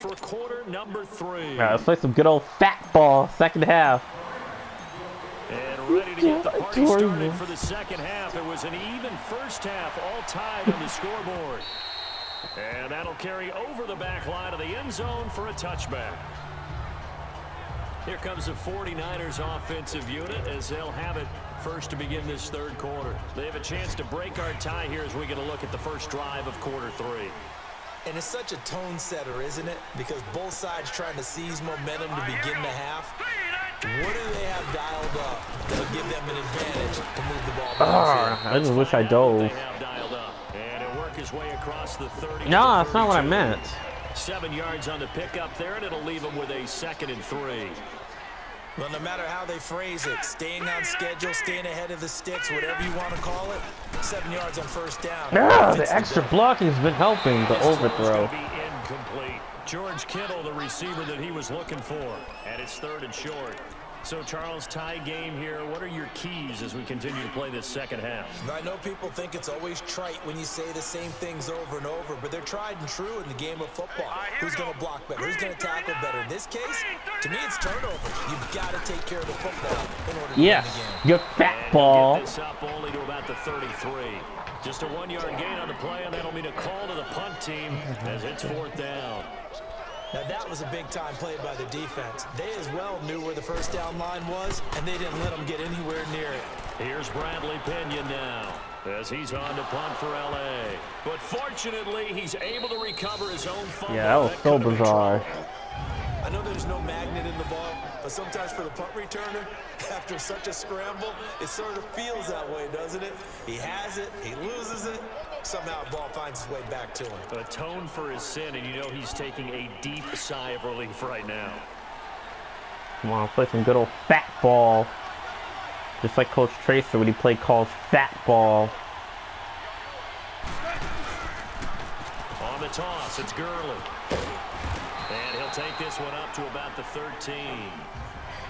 for quarter number 3. All right, let's play some good old fat ball second half. And ready to get the party started for the second half. It was an even first half, all tied on the scoreboard. And that'll carry over the back line of the end zone for a touchback. Here comes the 49ers offensive unit as they'll have it first to begin this third quarter. They have a chance to break our tie here as we get a look at the first drive of quarter 3. And it's such a tone setter, isn't it? Because both sides trying to seize momentum to begin the half. What do they have dialed up that'll give them an advantage to move the ball downfield? I just wish I dove. No, that's not what I meant. 7 yards on the pickup there, and it'll leave them with a 2nd and 3. Well, no matter how they phrase it, staying on schedule, staying ahead of the sticks, whatever you want to call it, 7 yards on first down. Yeah, the extra blocking has been helping the overthrow. Incomplete. George Kittle, the receiver that he was looking for, and it's 3rd and short. So, Charles, tie game here. What are your keys as we continue to play this second half? I know people think it's always trite when you say the same things over and over, but they're tried and true in the game of football. Who's going to block better? Who's going to tackle better? In this case, to me, it's turnovers. You've got to take care of the football in order to win the game. Good fat ball. Get this up only to about the 33. Just a 1-yard gain on the play, and that'll mean a call to the punt team as it's 4th down. Now, that was a big-time play by the defense. They as well knew where the first down line was, and they didn't let them get anywhere near it. Here's Bradley Pinion now as he's on to punt for L.A. But fortunately, he's able to recover his own fumble. Yeah, that was so bizarre. I know there's no magnet in the ball, but sometimes for the punt returner, after such a scramble, it sort of feels that way, doesn't it? He has it, he loses it, somehow the ball finds its way back to him. Atone for his sin, and you know he's taking a deep sigh of relief right now. Come on, play some good old fat ball. Just like Coach Tracer when he played calls fat ball. On the toss, it's Gurley. And he'll take this one up to about the 13.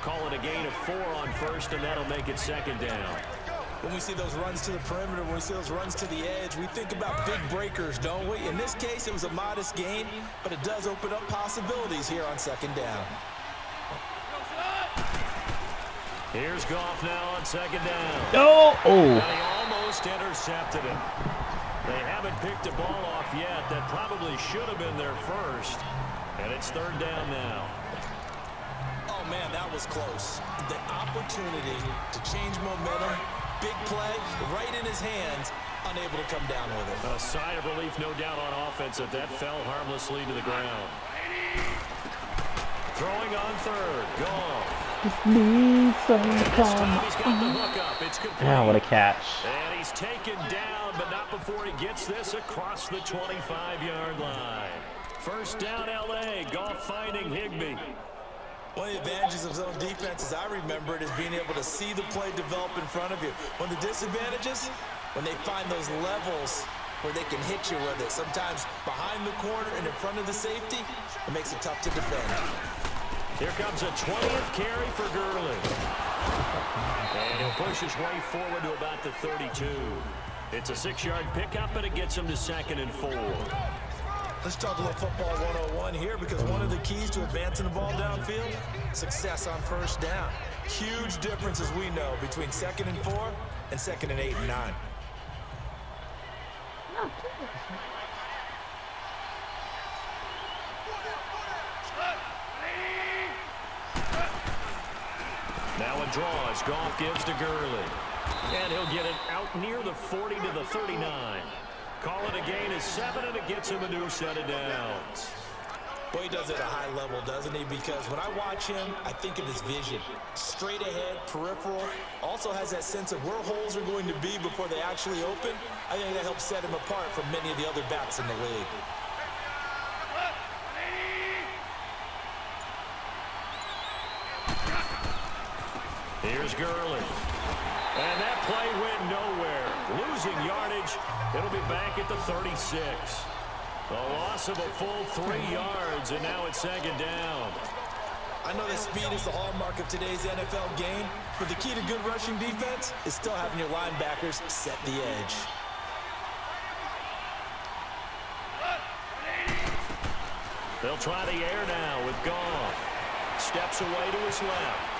Call it a gain of 4 on first, and that'll make it 2nd down. When we see those runs to the perimeter, when we see those runs to the edge, we think about big breakers, don't we? In this case, it was a modest gain, but it does open up possibilities here on 2nd down. Here's Goff now on 2nd down. Oh! And he almost intercepted him. They haven't picked a ball off yet. That probably should have been their first. And it's 3rd down now. Oh, man, that was close. The opportunity to change momentum, big play, right in his hands, unable to come down with it. A sigh of relief, no doubt, on offense that fell harmlessly to the ground. Throwing on 3rd. Goff. Yeah, what a catch. And he's taken down, but not before he gets this across the 25-yard line. First down, L.A. Goff finding Higbee. One of the advantages of zone defense, as I remember it, is being able to see the play develop in front of you. One of the disadvantages, when they find those levels where they can hit you with it, sometimes behind the corner and in front of the safety, it makes it tough to defend. Here comes a 20th carry for Gurley. And he'll push his way forward to about the 32. It's a 6-yard pickup, and it gets him to 2nd and 4. Let's talk a little football 101 here, because one of the keys to advancing the ball downfield, success on first down. Huge difference, as we know, between 2nd and 4 and 2nd and 8 and 9. Now a draw as Goff gives to Gurley. And he'll get it out near the 40 to the 39. Call it a gain of 7, and it gets him a new set of downs. Well, he does it at a high level, doesn't he? Because when I watch him, I think of his vision. Straight ahead, peripheral. Also has that sense of where holes are going to be before they actually open. I think that helps set him apart from many of the other backs in the league. Here's Gurley. And that play went nowhere. Losing yardage. It'll be back at the 36. A loss of a full 3 yards, and now it's 2nd down. I know that speed is the hallmark of today's NFL game, but the key to good rushing defense is still having your linebackers set the edge. They'll try the air now with Goff. Steps away to his left.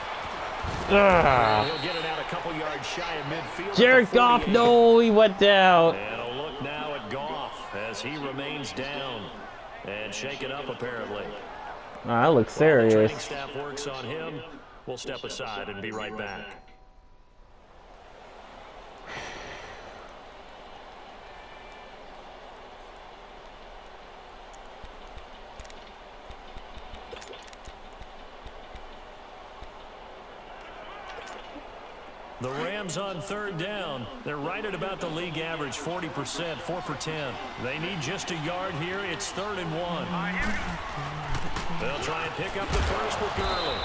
He'll get it out a couple yards shy of midfield. Jared Goff, no, he went down. And a look now at Goff as he remains down and shaken up apparently. That looks While the serious. training staff works on him, we'll step aside and be right back. The Rams on third down. They're right at about the league average, 40%, 4 for 10. They need just a yard here. It's 3rd and 1. They'll try and pick up the first with Gurley.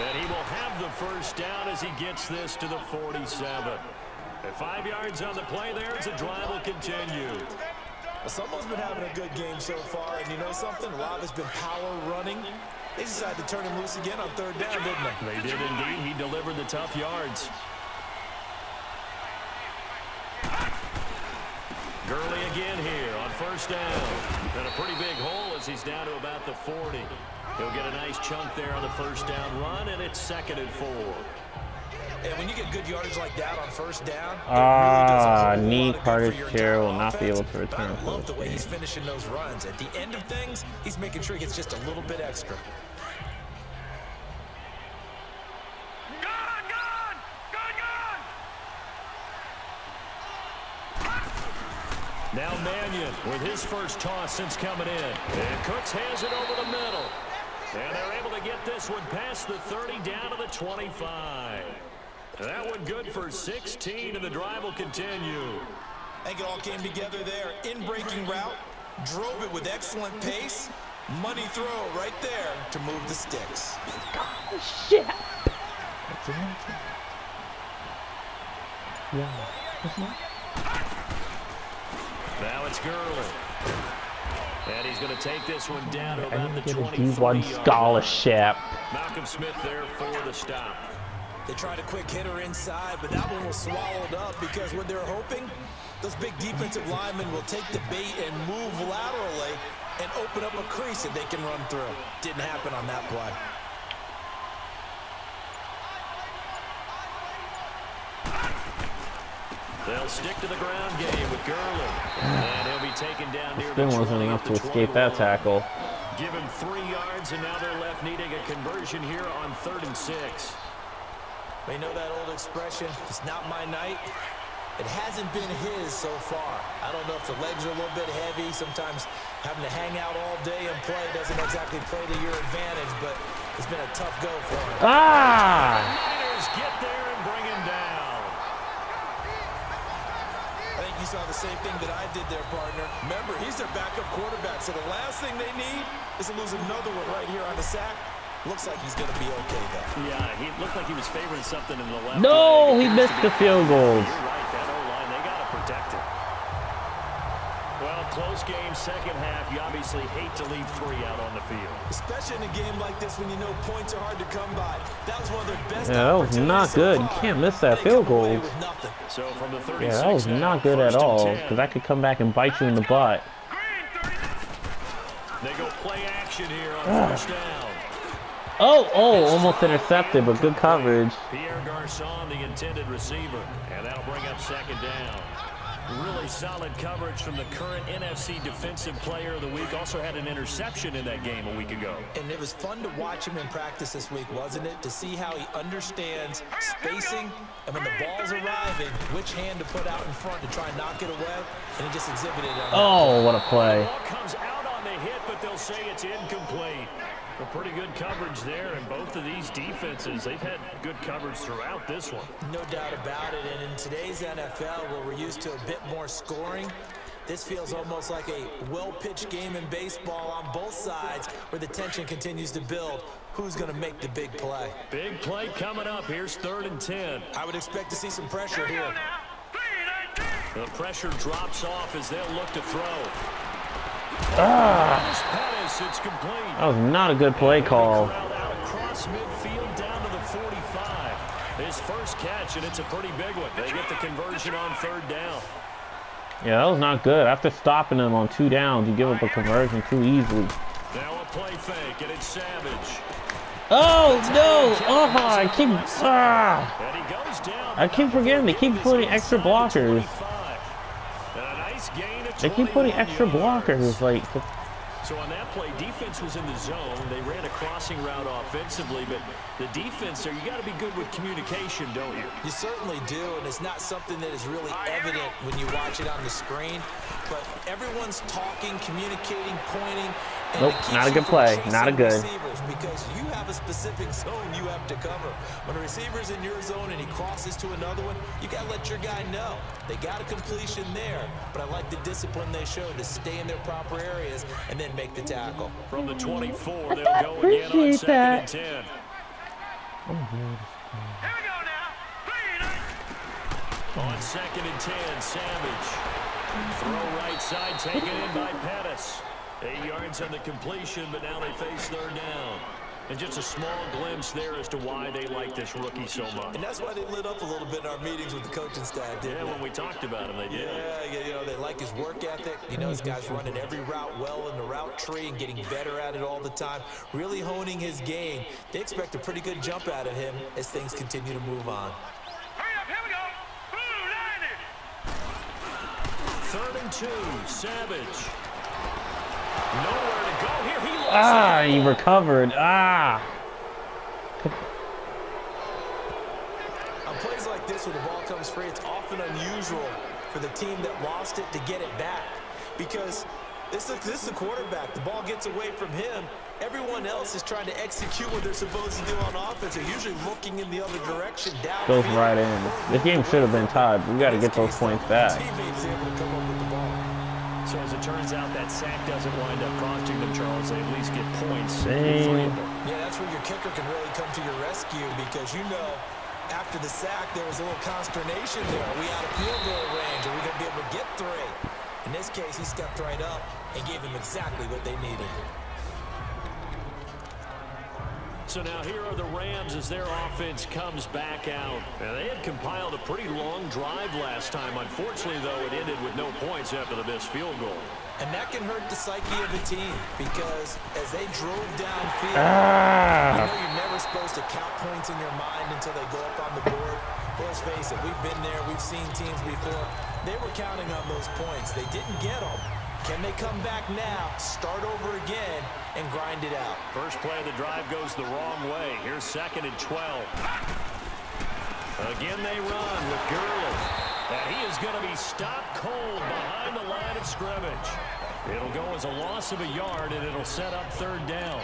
And he will have the first down as he gets this to the 47. At 5 yards on the play there as the drive will continue. Someone's been having a good game so far, and you know something? Rob has been power running. They decided to turn him loose again on 3rd down, didn't they? They did indeed. He delivered the tough yards. Gurley again here on 1st down. And a pretty big hole as he's down to about the 40. He'll get a nice chunk there on the 1st down run, and it's 2nd and 4. And when you get good yardage like that on 1st down, knee Carter Chair will not be able to return. I love the way he's finishing those runs. At the end of things, he's making sure he gets just a little bit extra. Now Mannion with his first toss since coming in. And Cooks has it over the middle. And they're able to get this one past the 30 down to the 25. That one good for 16, and the drive will continue. I think it all came together there. In-breaking route, drove it with excellent pace. Money throw right there to move the sticks. Oh, shit. Yeah. Now it's Gurley. And he's going to take this one down to about the 24 D1 scholarship. Malcolm Smith there for the stop. They tried a quick hitter inside, but that one was swallowed up because what they're hoping, those big defensive linemen will take the bait and move laterally and open up a crease that they can run through. Didn't happen on that play. They'll stick to the ground game with Gurley. And he'll be taken down near the 20 wasn't enough to escape 21. that tackle. Give him 3 yards, and now they're left needing a conversion here on 3rd and 6. They know that old expression, it's not my night. It hasn't been his so far. I don't know if the legs are a little bit heavy. Sometimes having to hang out all day and play doesn't exactly play to your advantage, but it's been a tough go for him. Ah! The Niners get there and bring him down. I think you saw the same thing that I did there, partner. Remember, he's their backup quarterback, so the last thing they need is to lose another one right here on the sack. Looks like he's going to be okay, though. Yeah, he looked like he was favoring something in the left. No, he missed the field goals. You're right, that O-line, they got to protect it. Well, close game, second half. You obviously hate to leave 3 out on the field. Especially in a game like this when you know points are hard to come by. That was one of their best Yeah, that was not good. You can't miss that field goal. So from the 36 Yeah, that was not good at all, because that could come back and bite you in the butt. They go play action here on 1st down. Oh, almost intercepted, but good coverage. Pierre Garçon, the intended receiver, and that'll bring up 2nd down. Really solid coverage from the current NFC Defensive Player of the Week. Also had an interception in that game a week ago. And it was fun to watch him in practice this week, wasn't it? To see how he understands spacing, and when the ball's arriving, which hand to put out in front to try and knock it away, and he just exhibited it. Oh, what a play. The ball comes out on the hit, but they'll say it's incomplete. A pretty good coverage there, and both of these defenses, they've had good coverage throughout this one. No doubt about it, and in today's NFL, where we're used to a bit more scoring, this feels almost like a well-pitched game in baseball on both sides, where the tension continues to build. Who's going to make the big play? Big play coming up. Here's 3rd and 10. I would expect to see some pressure here. The pressure drops off as they'll look to throw. Ah, It's complete. that was not a good play call. Out across midfield down to the 45. His first catch, and it's a pretty big one. They get the conversion on 3rd down. Yeah, that was not good. After stopping them on 2 downs, you give up a conversion too easily. Now a play fake, and it's Savage. Oh no! Oh, I keep And he goes down. I keep forgetting they keep putting extra blockers. And a nice gain of They keep putting 21 extra yards. blockers. Like, So on that play, defense was in the zone. They ran a crossing route offensively, but the defense there, you got to be good with communication, don't you? You certainly do, and it's not something that is really evident when you watch it on the screen. But everyone's talking, communicating, pointing. And nope, not a good play. Not a good. Because you have a specific zone you have to cover. When a receiver's in your zone and he crosses to another one, you got to let your guy know. They got a completion there, but I like the discipline they showed to stay in their proper areas and then make the tackle. From the 24, they'll go again on 2nd and 10. Here we go now. On 2nd and 10, Savage. Throw right side, taken in by Pettis. 8 yards on the completion, but now they face 3rd down. And just a small glimpse there as to why they like this rookie so much. And that's why they lit up a little bit in our meetings with the coaching staff, didn't they? When we talked about him, they did. Yeah, you know, they like his work ethic. You know, this guy's running every route well in the route tree and getting better at it all the time, really honing his game. They expect a pretty good jump out of him as things continue to move on. Hurry up, here we go. Blue, 3rd and 2, Savage. Nowhere to go here. He ah, he recovered. Ah. On plays like this where the ball comes free, it's often unusual for the team that lost it to get it back. Because this is the quarterback. The ball gets away from him. Everyone else is trying to execute what they're supposed to do on offense. They're usually looking in the other direction. Goes right in. This game should have been tied. We got to get those points back. Teammates able to come up with the ball. So as it turns out, that sack doesn't wind up costing them, Charles. They at least get points. Yeah, that's where your kicker can really come to your rescue because, you know, after the sack, there was a little consternation there. Are we out of field goal range? Are we going to be able to get 3? In this case, he stepped right up and gave them exactly what they needed. So now here are the Rams as their offense comes back out. Now, they had compiled a pretty long drive last time. Unfortunately, though, it ended with no points after the missed field goal. And that can hurt the psyche of the team because as they drove downfield, you know you're never supposed to count points in your mind until they go up on the board. But let's face it, we've been there. We've seen teams before. They were counting on those points. They didn't get them. Can they come back now, start over again, and grind it out? First play of the drive goes the wrong way. Here's 2nd and 12. Again they run with Gurley. And he is going to be stopped cold behind the line of scrimmage. It'll go as a loss of a yard, and it'll set up 3rd down.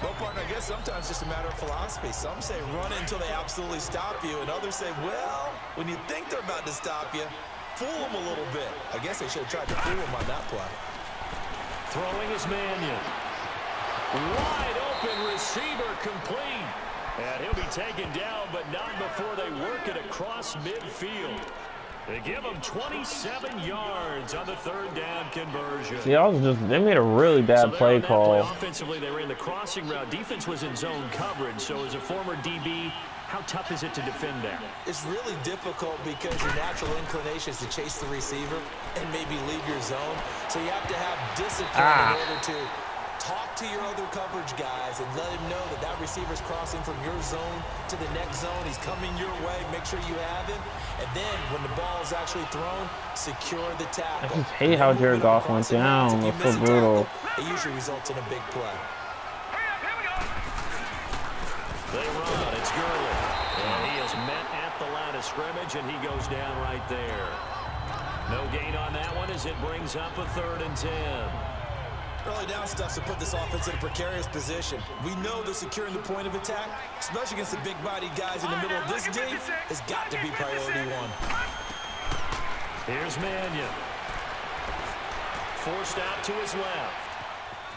Well, partner, I guess sometimes it's just a matter of philosophy. Some say run it until they absolutely stop you, and others say, well, when you think they're about to stop you, fool them a little bit. I guess they should have tried to fool them on that play. Throwing is Mannion. Wide open receiver complete. And he'll be taken down, but not before they work it across midfield. They give him 27 yards on the 3rd down conversion. See, they made a really bad play call. Offensively, they ran the crossing route. Defense was in zone coverage, so as a former DB, how tough is it to defend that? It's really difficult because your natural inclination is to chase the receiver and maybe leave your zone. So you have to have discipline in order to talk to your other coverage guys and let him know that that receiver's crossing from your zone to the next zone. He's coming your way. Make sure you have him. And then when the ball is actually thrown, secure the tackle. I just hate how Jared Goff went down. It's so brutal. It usually results in a big play. They run. It's Gurley. And he is met at the line of scrimmage, and he goes down right there. No gain on that one as it brings up a 3rd and 10. Early down stuff to put this offense in a precarious position. We know they're securing the point of attack, especially against the big-bodied guys in the middle of this D. Has got to be priority 1. Here's Mannion. Forced out to his left.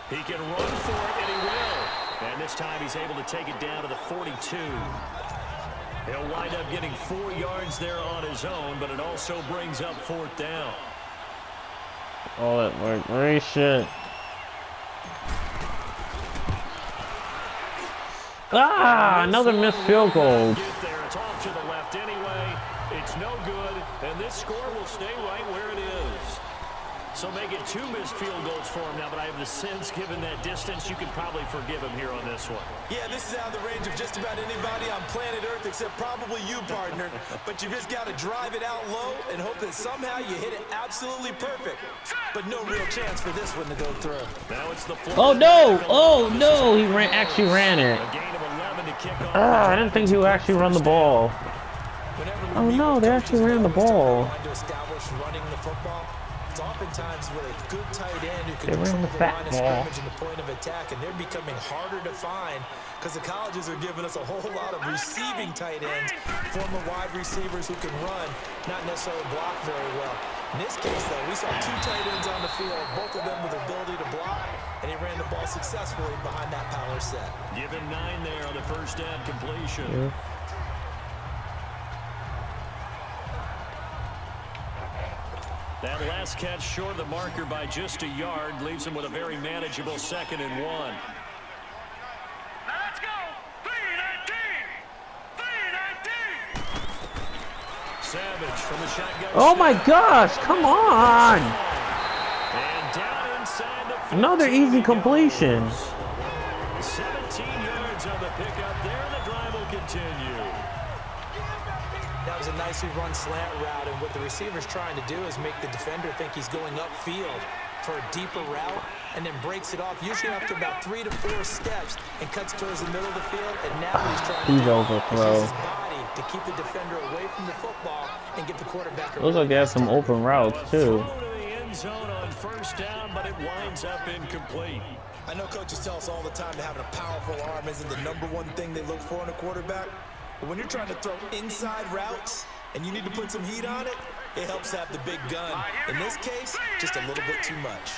He can run for it, and he will. And this time he's able to take it down to the 42. He'll wind up getting 4 yards there on his own, but it also brings up 4th down. Oh, that worked. Great shit. Another missed field goal. It's off to the left anyway. It's no good, and this score will stay right where it is. So make it 2 missed field goals for him now, but I have the sense, given that distance, you can probably forgive him here on this one. Yeah, this is out of the range of just about anybody on planet Earth except probably you, partner. But you just got to drive it out low and hope that somehow you hit it absolutely perfect. But no real chance for this one to go through. Now it's the Oh no! Oh no! He actually ran it. A gain of 11 to kick off. I didn't think he would actually run the ball. Oh no, they actually ran the ball. To establish running the football. It's oftentimes with a good tight end who They can ran control the the fat line of ball. scrimmage and the point of attack, and they're becoming harder to find because the colleges are giving us a whole lot of receiving tight ends, former wide receivers who can run, not necessarily block very well. In this case, though, we saw 2 tight ends on the field, both of them with the ability to block, and he ran the ball successfully behind that power set. Give him 9 there on the first down completion. Yeah. That last catch short of the marker by just a yard leaves him with a very manageable 2nd and 1. Now let's go. 3-19. 3-19. Savage from the shotgun. Oh my gosh! Come on! And down inside the Another 15 easy completion. yards. 17 yards on the pickup there, and the drive will continue. That was a nicely run slant route, and what the receiver's trying to do is make the defender think he's going upfield for a deeper route, and then breaks it off, usually after about 3 to 4 steps, and cuts towards the middle of the field, and now what he's trying to do overthrow. is use his body to keep the defender away from the football and get the quarterback a Looks like they have some open routes too. Throw to the end zone on first down, but it winds up incomplete. I know coaches tell us all the time that having a powerful arm isn't the #1 thing they look for in a quarterback. But when you're trying to throw inside routes and you need to put some heat on it, it helps have the big gun. In this case, just a little bit too much.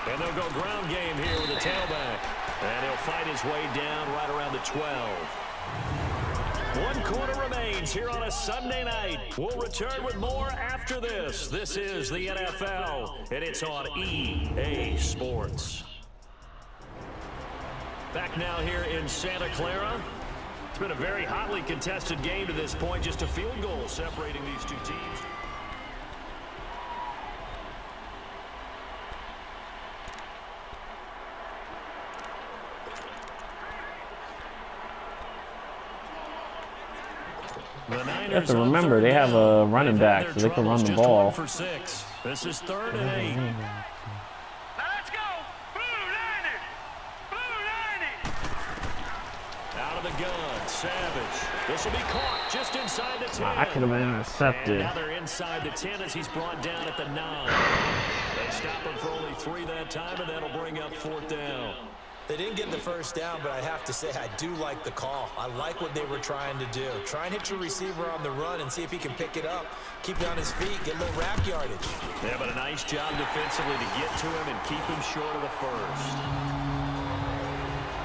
And they'll go ground game here with the tailback. And he'll fight his way down right around the 12. 1 quarter remains here on a Sunday night. We'll return with more after this. This is the NFL, and it's on EA Sports. Back now here in Santa Clara. It's been a very hotly contested game to this point. Just a field goal separating these 2 teams. You have to remember, they have a running back, so they can run the ball. For 6. This is 3rd and 8. Now let's go. Blue 90. Blue 90. Out of the gun, Savage. This will be caught just inside the 10. I could have been And intercepted. now they're inside the 10 as he's brought down at the 9. They stop him for only 3 that time, and that'll bring up 4th down. They didn't get the first down, but I have to say I do like the call. I like what they were trying to do. Try and hit your receiver on the run and see if he can pick it up. Keep it on his feet, get a little rack yardage. Yeah, but a nice job defensively to get to him and keep him short of the first.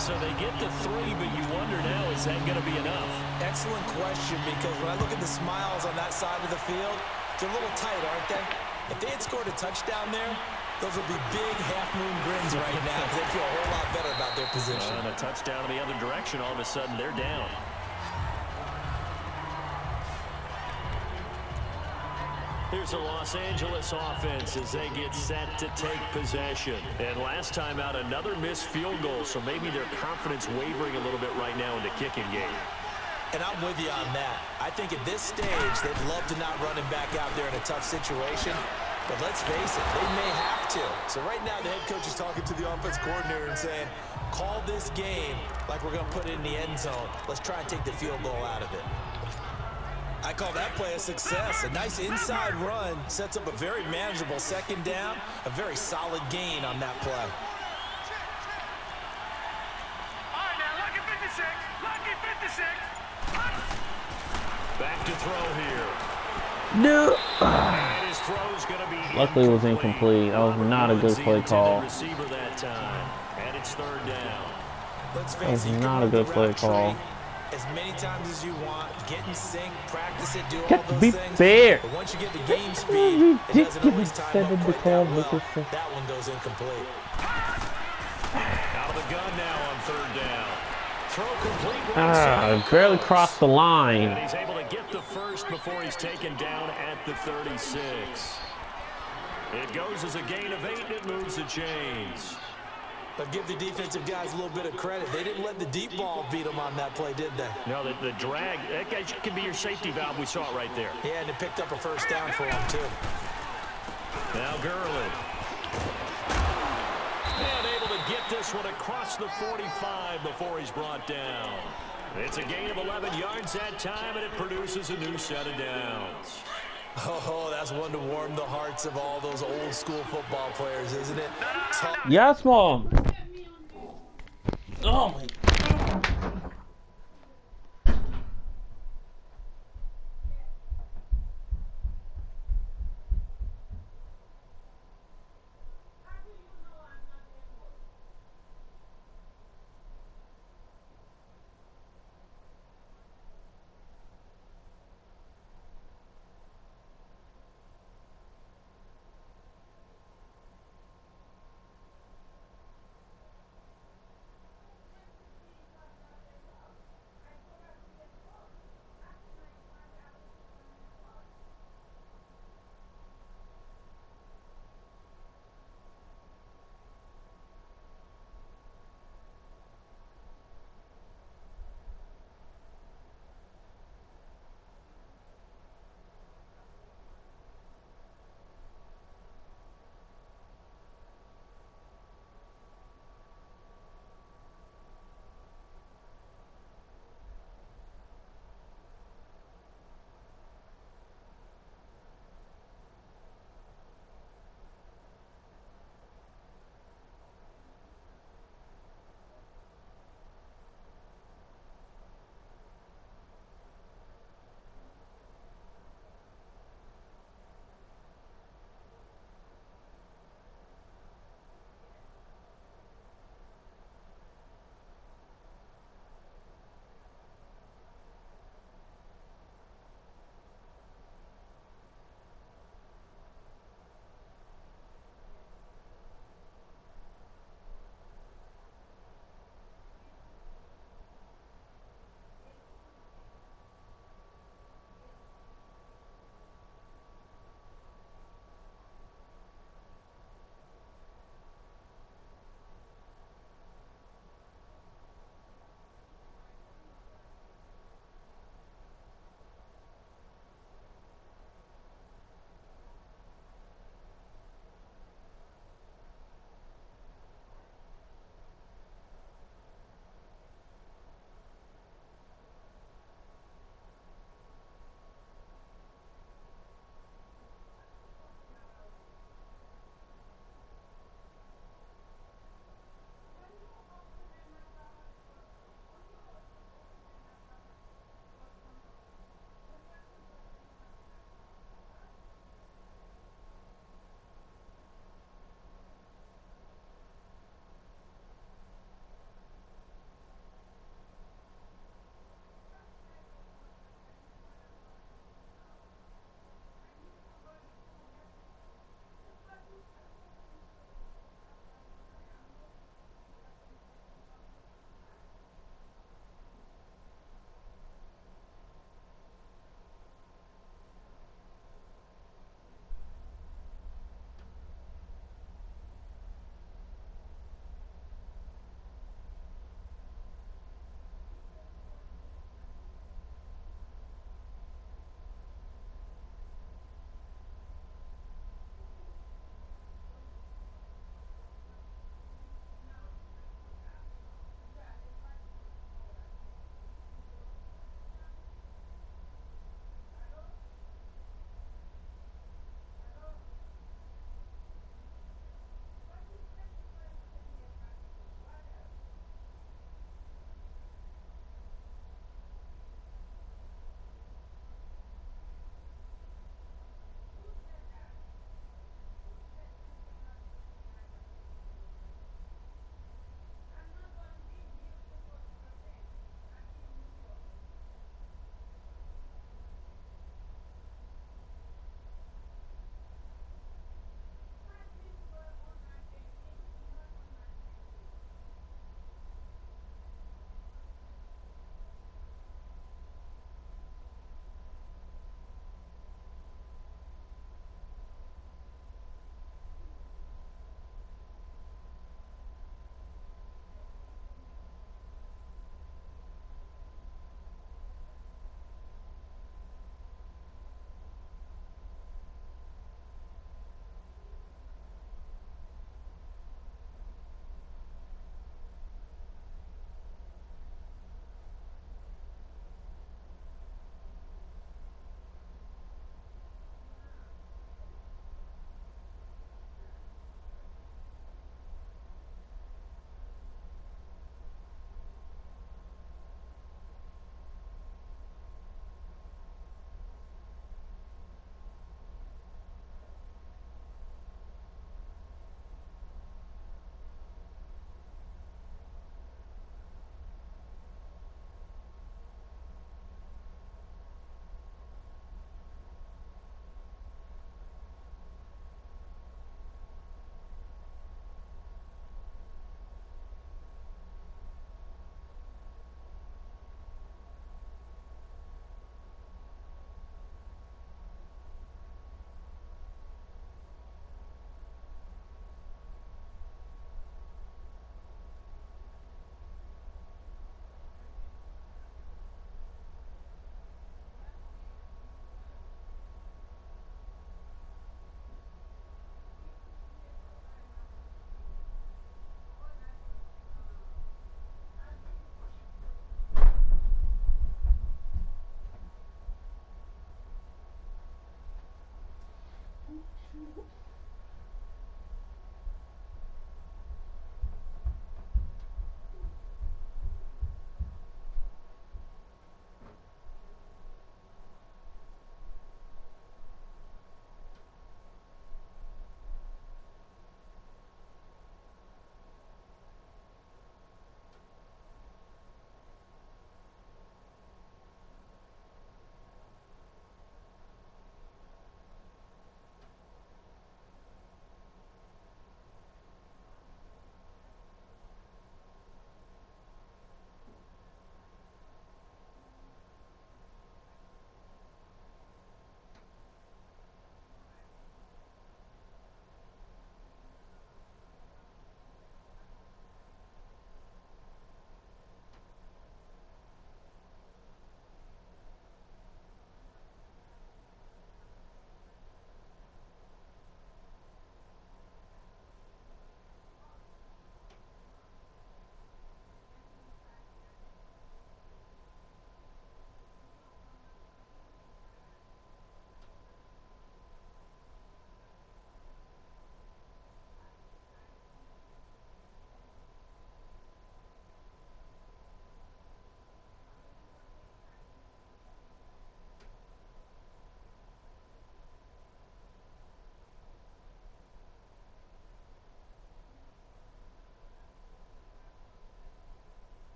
So they get to 3, but you wonder now, is that going to be enough? Excellent question, because when I look at the smiles on that side of the field, they're a little tight, aren't they? If they had scored a touchdown there, those would be big half-moon grins right now because they feel a whole lot better about their position. And a touchdown in the other direction, all of a sudden they're down. Here's the Los Angeles offense as they get set to take possession. And last time out, another missed field goal, so maybe their confidence wavering a little bit right now in the kicking game. And I'm with you on that. I think at this stage, they'd love to not run him back out there in a tough situation. But let's face it, they may have to. So right now, the head coach is talking to the offense coordinator and saying, call this game like we're going to put it in the end zone. Let's try and take the field goal out of it. I call that play a success. A nice inside run sets up a very manageable 2nd down. A very solid gain on that play. All right, now, lucky 56. Lucky 56. Back to throw here. No. And his throw's going to be Luckily, it was incomplete. That was not a good play call. Receiver that time, and it's 3rd down. Let's That face was it, you can not a run good the play route call. tree as many times as you want. Get in sync, practice it, do all Got to those be things. fair. But once you get the game speed, it doesn't always time up quite that well. That one goes incomplete. Out of the gun now on 3rd down. Throw complete right side. Barely crossed the And line. he's able to get the first before he's taken down at the 36. It goes as a gain of 8, and it moves the chains. But give the defensive guys a little bit of credit. They didn't let the deep ball beat them on that play, did they? No, the drag, that guy can be your safety valve. We saw it right there. Yeah, and it picked up a first down for him, too. Now Gurley. And able to get this one across the 45 before he's brought down. It's a gain of 11 yards that time, and it produces a new set of downs. Oh, that's one to warm the hearts of all those old school football players, isn't it? Yes, Mom. Oh, my.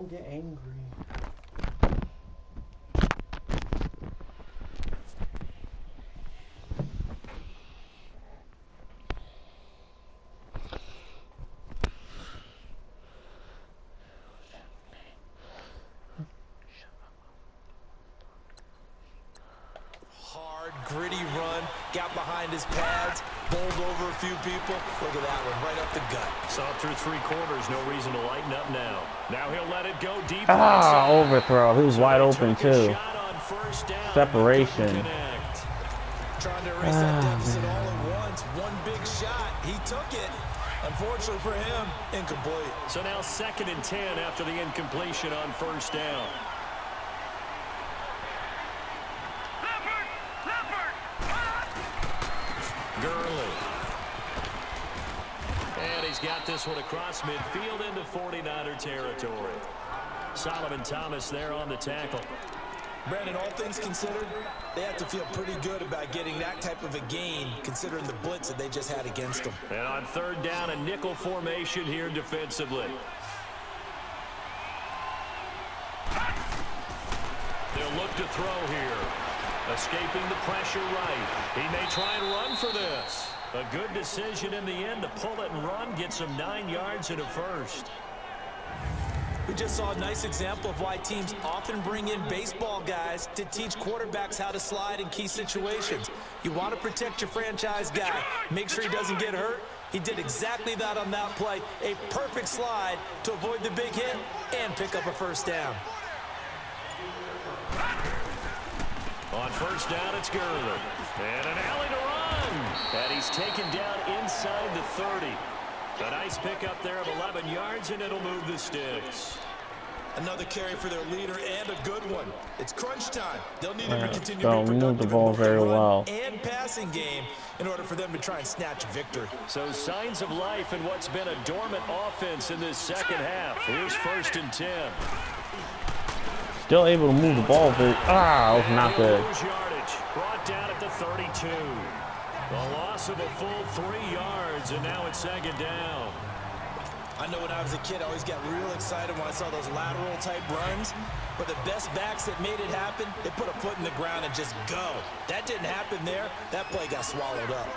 Don't get angry. Hard, gritty run, got behind his pads, bowled over a few people. Look at that one, right up the gut. Saw through 3 quarters, no reason to lighten up now. Now he'll let it go deep. Overthrow. He was wide open too. Separation. Trying to erase that deficit all at once. One big shot. He took it. Unfortunately for him, incomplete. So now 2nd and 10 after the incompletion on 1st down. Gurley. And he's got this one across midfield into 49er territory. Solomon Thomas there on the tackle. Brandon, all things considered, they have to feel pretty good about getting that type of a gain, considering the blitz that they just had against them. And on 3rd down, a nickel formation here defensively. They'll look to throw here. Escaping the pressure right. He may try and run for this. A good decision in the end to pull it and run. Gets him 9 yards and a first. We just saw a nice example of why teams often bring in baseball guys to teach quarterbacks how to slide in key situations. You want to protect your franchise guy. Make sure he doesn't get hurt. He did exactly that on that play. A perfect slide to avoid the big hit and pick up a 1st down. On 1st down, it's Gurley. And an alley to run. And he's taken down inside the 30. A nice pickup there of 11 yards, and it'll move the sticks. Another carry for their leader, and a good one. It's crunch time. They'll need him to continue to be move the productive ball in very the run well. and passing game in order for them to try and snatch victory. So signs of life in what's been a dormant offense in this 2nd half. Here's 1st and 10. Still able to move the ball, but that was not good. Yardage brought down at the 32. A loss of a full 3 yards, and now it's 2nd down. I know when I was a kid, I always got real excited when I saw those lateral-type runs. But the best backs that made it happen, they put a foot in the ground and just go. That didn't happen there. That play got swallowed up.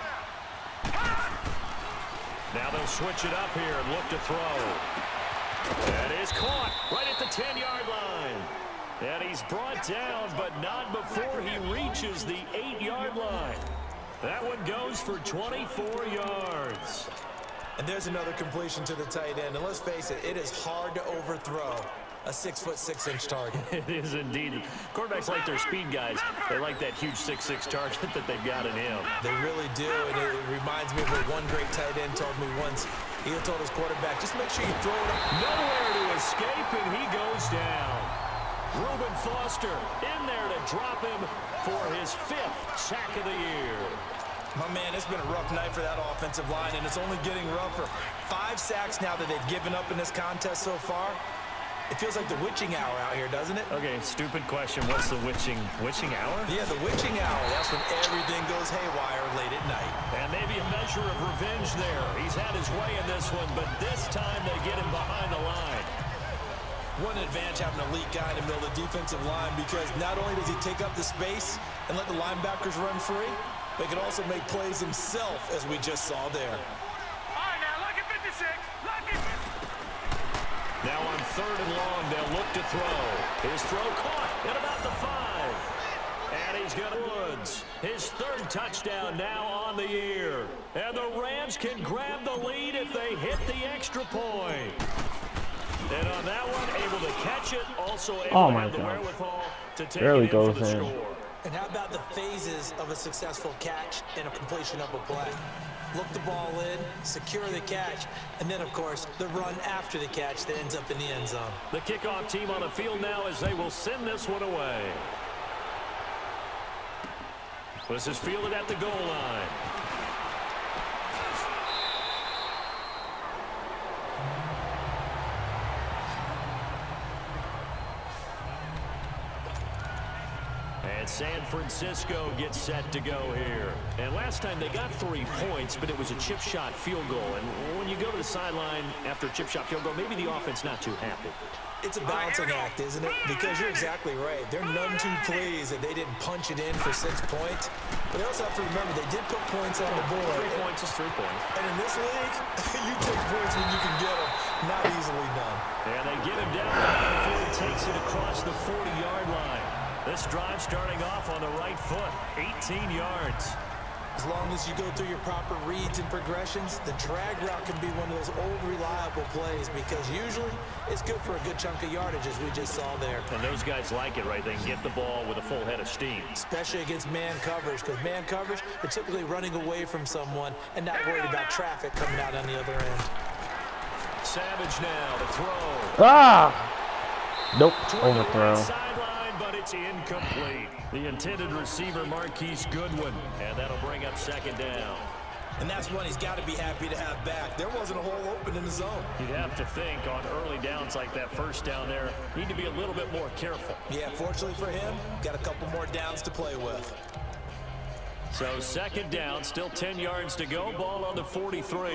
Now they'll switch it up here and look to throw. That is caught right at the 10-yard line. And he's brought down, but not before he reaches the 8-yard line. That one goes for 24 yards. And there's another completion to the tight end. And let's face it, it is hard to overthrow a 6'6" target. It is indeed. Quarterbacks like their speed guys. They like that huge 6'6" target that they've got in him. They really do, and it reminds me of what one great tight end told me once. He told his quarterback, just make sure you throw it up. Nowhere to escape, and he goes down. Reuben Foster in there to drop him for his 5th sack of the year. My man, it's been a rough night for that offensive line, and it's only getting rougher. 5 sacks now that they've given up in this contest so far. It feels like the witching hour out here, doesn't it? Okay, stupid question. What's the witching hour? Yeah, the witching hour. That's when everything goes haywire late at night. And maybe a measure of revenge there. He's had his way in this one, but this time they get him behind the line. One advantage having an elite guy in the middle of the defensive line, because not only does he take up the space and let the linebackers run free, but he can also make plays himself, as we just saw there. All right, now, look at 56. Look at... Now on 3rd and long, they'll look to throw. His throw caught at about the 5. And he's got Woods. His 3rd touchdown now on the year. And the Rams can grab the lead if they hit the extra point. And on that one, able to catch it, also able to have the wherewithal to take it in for the score. And how about the phases of a successful catch and a completion of a play? Look the ball in, secure the catch, and then, of course, the run after the catch that ends up in the end zone. The kickoff team on the field now as they will send this one away. This is fielded at the goal line. And San Francisco gets set to go here. And last time they got 3 points, but it was a chip shot field goal. And when you go to the sideline after a chip shot field goal, maybe the offense not too happy. It's a balancing act, isn't it? Because you're exactly right. They're none too pleased that they didn't punch it in for 6 points. But they also have to remember they did put points on the board. 3 points is 3 points. And in this league, you take points when you can get them. Not easily done. And they get him down before he takes it across the 40-yard line. This drive starting off on the right foot, 18 yards. As long as you go through your proper reads and progressions, the drag route can be one of those old reliable plays because usually it's good for a good chunk of yardage as we just saw there. And those guys like it, right? They can get the ball with a full head of steam. Especially against man coverage because man coverage, they're typically running away from someone and not worried about traffic coming out on the other end. Savage now to throw. Ah! Nope, overthrow. Sideline, but it's incomplete. The intended receiver, Marquise Goodwin, and that'll bring up 2nd down. And that's one he's got to be happy to have back. There wasn't a hole open in the zone. You'd have to think on early downs like that first down there, need to be a little bit more careful. Yeah, fortunately for him, got a couple more downs to play with. So 2nd down, still 10 yards to go, ball on the 43. All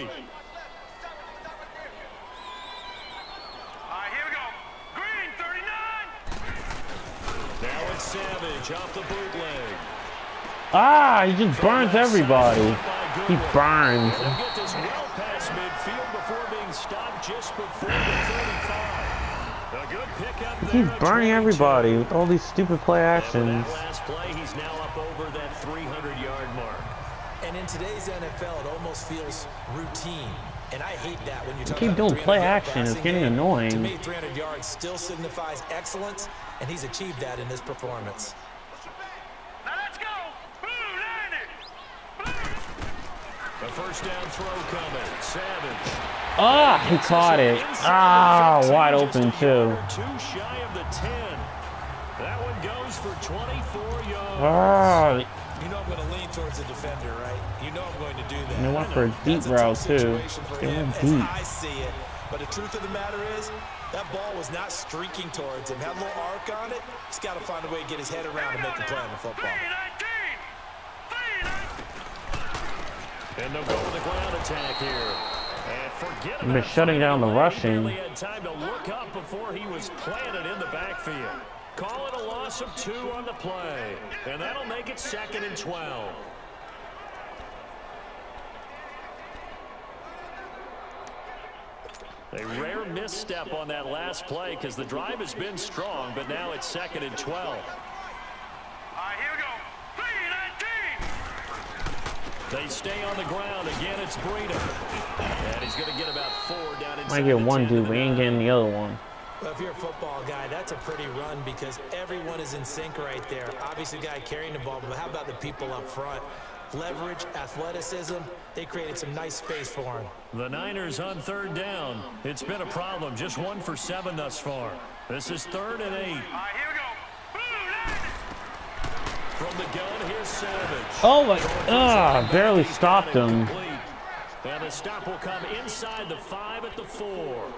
right, here we go. Green, 39. Now it's Savage off the bootleg. Ah, he just burns everybody. He burns. They'll get this well past midfield before being stopped just before the 35. A good pickup there. He's burning everybody with all these stupid play actions. And with that last play, he's now up over that 300-yard mark. And in today's NFL, it almost feels routine. And I hate that when you talk Keep about doing play action. It's getting annoying. To me, 300 yards still signifies excellence, and he's achieved that in this performance. Now let's go. Blue, landed. The first down throw coming. Savage. Ah, he caught it. Ah, wide open too. Too shy of the 10. That one goes for 24 yards. Ah, You know I'm going to lean towards the defender, right? You know I'm going to do that. and they went for a deep route too. They went deep. I see it. But the truth of the matter is, that ball was not streaking towards him. Had a little arc on it. He's got to find a way to get his head around and make a play on the football. 3-19. And they'll go with the ground attack here. And forget They've been about shutting down the He rushing. barely had time to look up before he was planted in the backfield. Call it a loss of 2 on the play. And that'll make it 2nd and 12. A rare misstep on that last play because the drive has been strong, but now it's 2nd and 12. All right, here we go. 3-19. They stay on the ground. Again, it's Breida. And he's going to get about 4 down inside. Might get the one 10 dude, we ain't getting the other one. Well, if you're a football guy, that's a pretty run because everyone is in sync right there. Obviously, the guy carrying the ball, but how about the people up front? Leverage, athleticism, they created some nice space for him. The Niners on 3rd down. It's been a problem. Just 1 for 7 thus far. This is 3rd and 8. All right, here we go. Blue, landed. From the gun, here's Savage. Oh my, barely stopped him. And the stop will come inside the 5 at the 4.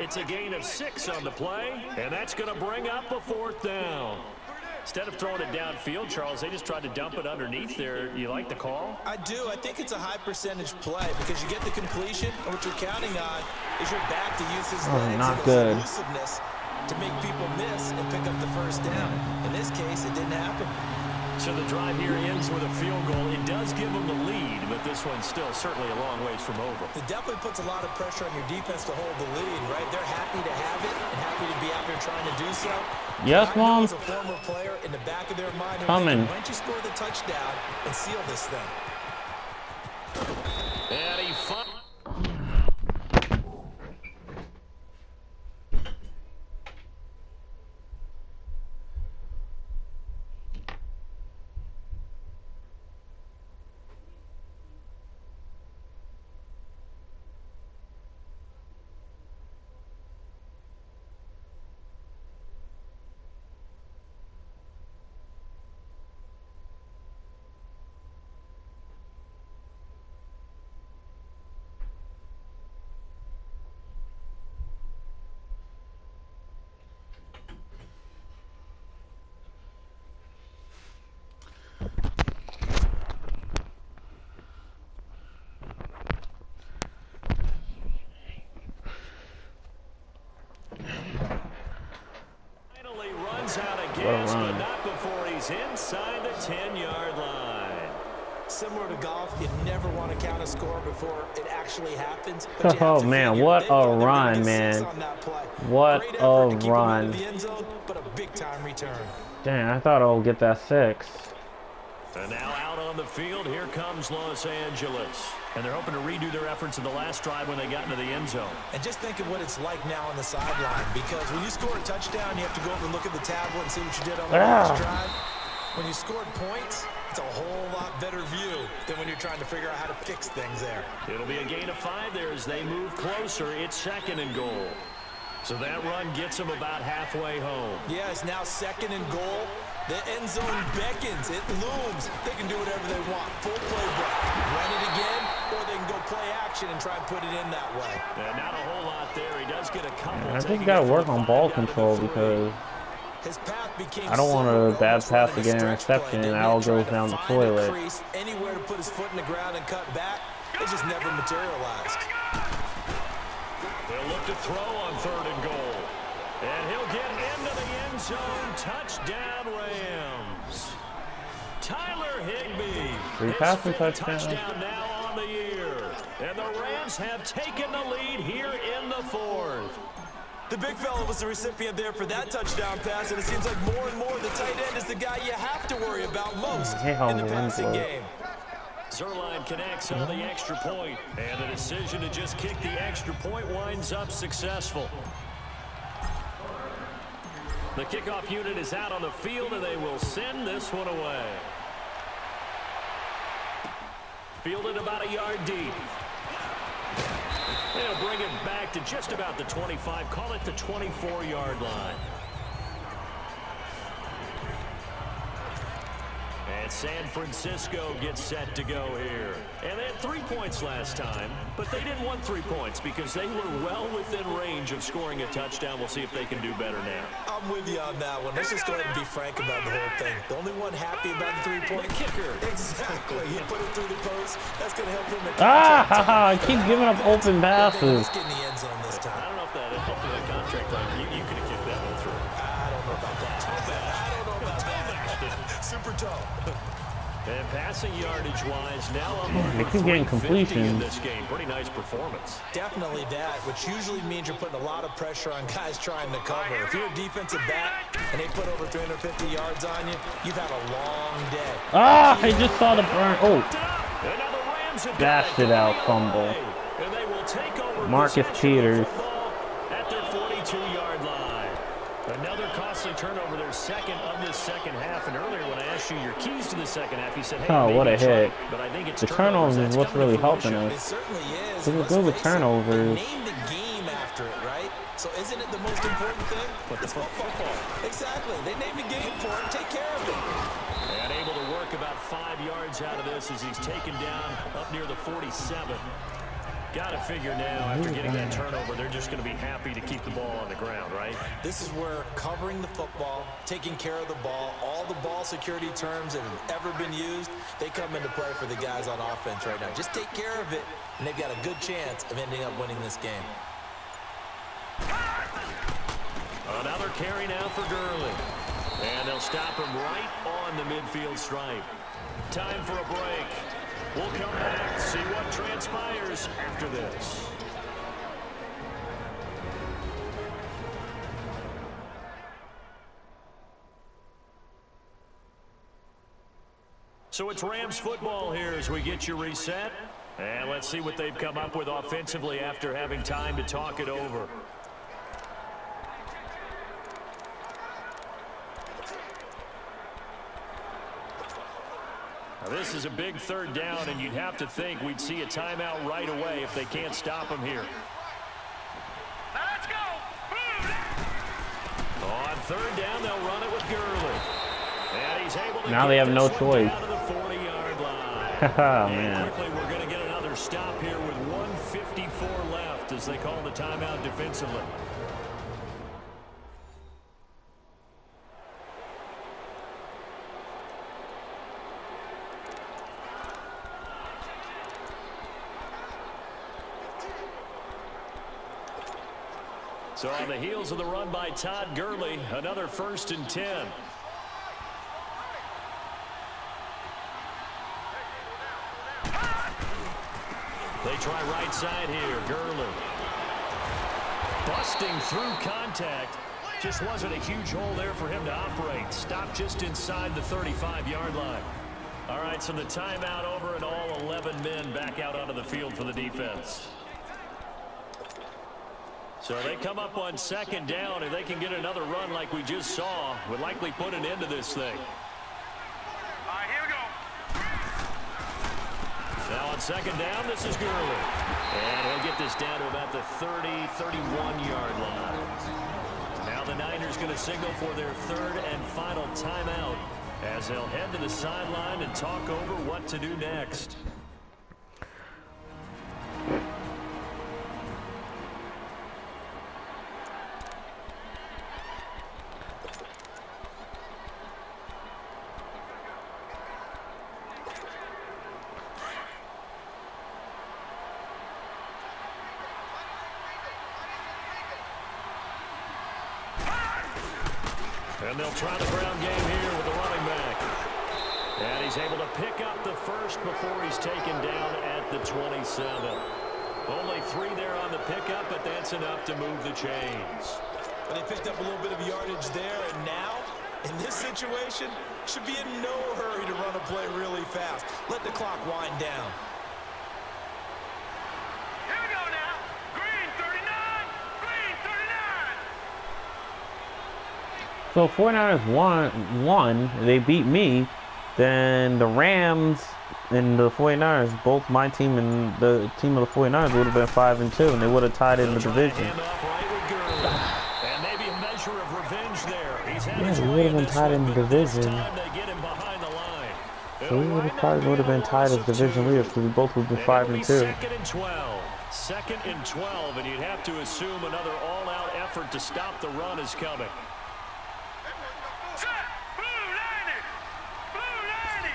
It's a gain of 6 on the play, and that's going to bring up a 4th down. Instead of throwing it downfield, Charles, they just tried to dump it underneath there. You like the call? I do. I think it's a high percentage play because you get the completion, and what you're counting on is your back to use his legs not and good. his elusiveness to make people miss and pick up the first down. In this case, it didn't happen. So the drive here ends with a field goal. It does give them the lead, but this one's still certainly a long ways from over. It definitely puts a lot of pressure on your defense to hold the lead, right? They're happy to have it and happy to be out there trying to do so. Yes, I know Mom. as a former player, in the back of their mind, they're Coming. thinking, why don't you score the touchdown and seal this thing? And he similar to golf. You never want to count a score before it actually happens. But you have Oh to man, figure what they a thought they were gonna run, get man. 6 on that play. What Great a effort to keep them out run. of the end zone, but a big-time return. Dang, I thought I'll get that 6. And now out on the field, here comes Los Angeles. And they're hoping to redo their efforts in the last drive when they got into the end zone. And just think of what it's like now on the sideline, because when you score a touchdown, you have to go over and look at the tablet and see what you did on the last drive. When you scored points, it's a whole lot better view than when you're trying to figure out how to fix things there. It'll be a gain of 5 there as they move closer. It's 2nd and goal. So that run gets them about halfway home. Yeah, it's now 2nd and goal. The end zone beckons. It looms. They can do whatever they want. Full playbook. Run it again, or they can go play action and try and put it in that way. Yeah, not a whole lot there. He does get a couple. I think you got to work on ball control because His path became I don't want a bad pass to get an interception and it all goes down the toilet. Anywhere to put his foot in the ground and cut back, it just never materialized. They'll look to throw on 3rd and goal. And he'll get into the end zone. Touchdown, Rams. Tyler Higbee. 3 passing touchdowns. Touchdown now on the year. And the Rams have taken the lead here in the 4th. The big fella was the recipient there for that touchdown pass, and it seems like more and more the tight end is the guy you have to worry about most in the passing game. Zerline connects on the extra point, and the decision to just kick the extra point winds up successful. The kickoff unit is out on the field, and they will send this one away. Fielded about a yard deep. They'll bring it back to just about the 25, call it the 24-yard line. And San Francisco gets set to go here. And they had 3 points last time, but they didn't want 3 points because they were well within range of scoring a touchdown. We'll see if they can do better now. I'm with you on that one. Let's just go ahead and be frank about the whole thing. The only one happy about the 3-point kicker. Exactly. He put it through the post. That's going to help him. I keep giving up open passes. Let's get in the end zone this time. I don't know if that helped with the contract line. You could have kicked that one through. I don't know about that. I don't know about that. Super tall. And passing yardage-wise, now up They over keep getting 350 completions. in this game. Pretty nice performance. Definitely that, which usually means you're putting a lot of pressure on guys trying to cover. If you're a defensive back and they put over 350 yards on you, you've had a long day. I just saw the burn. Oh, dashed it out, fumble. And they will take over Marcus Peters. at their 42-yard line. Another costly turnover, their 2nd of this second half. And earlier when I asked you your keys to the second half, you said, hey, Oh, what a hit. But I think it's The turnovers is what's really helping It us. certainly is. Look at the turnovers. They named the game after it, right? So isn't it the most important thing? It's football. Exactly. They named the game for it. Take care of it. And able to work about 5 yards out of this as he's taken down up near the 47. Got to figure now, after getting that turnover, they're just going to be happy to keep the ball on the ground, right? This is where covering the football, taking care of the ball, all the ball security terms that have ever been used, they come into play for the guys on offense right now. Just take care of it, and they've got a good chance of ending up winning this game. Another carry now for Gurley. And they'll stop him right on the midfield stripe. Time for a break. We'll come back, see what transpires after this. So it's Rams football here as we get you reset. And let's see what they've come up with offensively after having time to talk it over. Now this is a big 3rd down, and you'd have to think we'd see a timeout right away if they can't stop him here. Let's go. On 3rd down, they'll run it with Gurley. And he's able to Now they have no choice. down to the 40-yard line. Oh, and man. quickly, we're going to get another stop here with 1:54 left as they call the timeout defensively. So on the heels of the run by Todd Gurley, another 1st and 10. They try right side here. Gurley. Busting through contact. Just wasn't a huge hole there for him to operate. Stopped just inside the 35-yard line. All right, so the timeout over and all 11 men back out onto the field for the defense. So they come up on second down. If they can get another run like we just saw, would likely put an end to this thing. All right, here we go. Now on second down, this is Gurley. And he'll get this down to about the 30, 31-yard line. Now the Niners going to signal for their third and final timeout as they'll head to the sideline and talk over what to do next. And they'll try the ground game here with the running back. And he's able to pick up the first before he's taken down at the 27. Only 3 there on the pickup, but that's enough to move the chains. But they picked up a little bit of yardage there, and now, in this situation, should be in no hurry to run a play really fast. Let the clock wind down. Here we go now. Green 39. Green 39. So 49ers won. They beat me. Then the Rams and the 49ers, both my team and the team of the 49ers would have been 5-2, and they would have tied in the division. And maybe a measure of revenge there. Yeah, we would have been tied in the division. So we would have probably been tied as division leaders because we both would have been 5-2. Second and 12. Second and 12, and you'd have to assume another all-out effort to stop the run is coming. Set. Blue 90. Blue 90.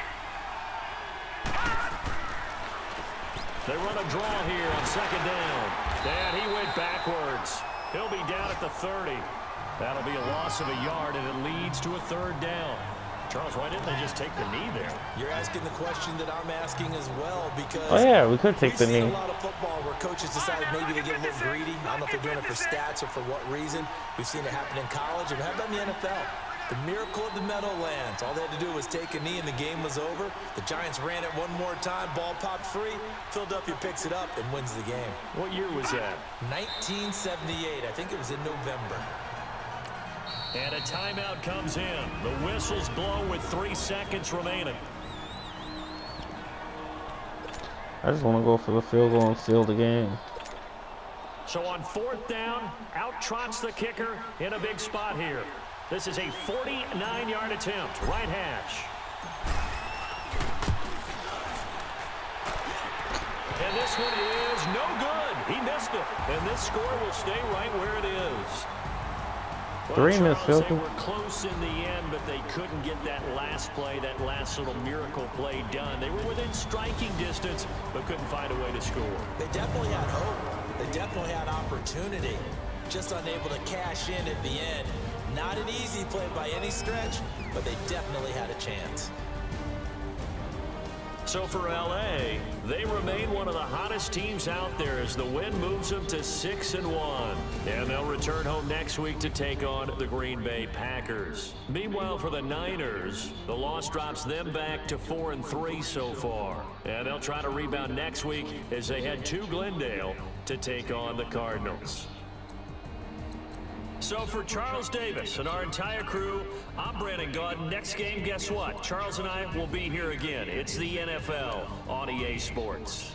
They run a draw here on second down. And he went backwards. He'll be down at the 30. That'll be a loss of a yard, and it leads to a third down. Charles, why didn't they just take the knee there? You're asking the question that I'm asking as well, because Oh yeah, we could take the knee. we've seen a lot of football where coaches decided maybe they get a little greedy. I don't know if they're doing it for stats or for what reason. We've seen it happen in college, and how about in the NFL? The miracle of the Meadowlands. All they had to do was take a knee, and the game was over. The Giants ran it one more time. Ball popped free. Philadelphia picks it up and wins the game. What year was that? 1978. I think it was in November. And a timeout comes in. The whistles blow with 3 seconds remaining. I just want to go for the field goal and seal the game. So on fourth down, out trots the kicker in a big spot here. This is a 49-yard attempt, right hash. And this one is no good. He missed it. And this score will stay right where it is. Well, 3 missed field they goal. were close in the end, but they couldn't get that last play, that last little miracle play done. They were within striking distance, but couldn't find a way to score. They definitely had hope. They definitely had opportunity. Just unable to cash in at the end. Not an easy play by any stretch, but they definitely had a chance. So for LA, they remain one of the hottest teams out there as the win moves them to 6-1. And they'll return home next week to take on the Green Bay Packers. Meanwhile, for the Niners, the loss drops them back to 4-3 so far. And they'll try to rebound next week as they head to Glendale to take on the Cardinals. So for Charles Davis and our entire crew, I'm Brandon Gaudin. Next game, guess what? Charles and I will be here again. It's the NFL on EA Sports.